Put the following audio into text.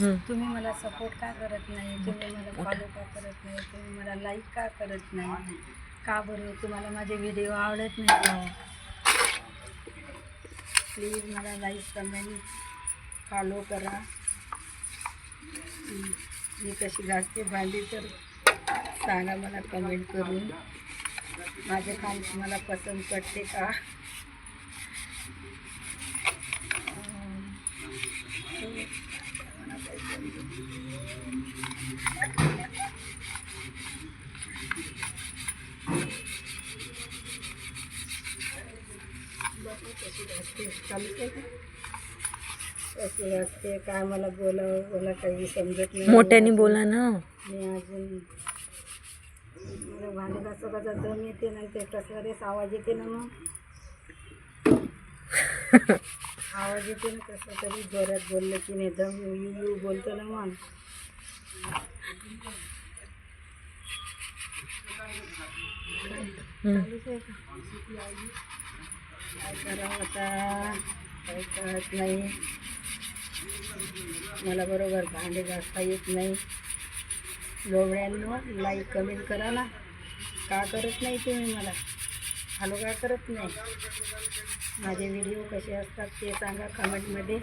तुम्ही मला सपोर्ट का करत नाही, तुम्ही मला फॉलो का करत नाही, तुम्ही मला लाईक का करत नाही, का बरं तुम्हाला माझे व्हिडिओ आवडत नाही का? प्लीज मला लाईक कमेंट फॉलो करा. मी कशी घासते भांडी तर सांगा मला कमेंट करून. माझे काम तुम्हाला पसंत पडते का? कशी असते काय मला बोला काही समजत नाही. मोठ्याने बोला ना. मी अजून मला भांडी घासं कसा दम येते नाही ते कसला रेस आवाज येते ना. मग आवाज येते ना कसं तरी जोरात बोललं की नाही दम यू बोलतो ना. मग काय करावं आता काही कळत नाही मला. बरोबर भांडे घासता येत नाही. लोबड्यांनो लाईक कमेंट करा ना. का करत नाही तुम्ही मला फॉलो का करत नाही? माझे व्हिडिओ कसे असतात ते सांगा कमेंटमध्ये.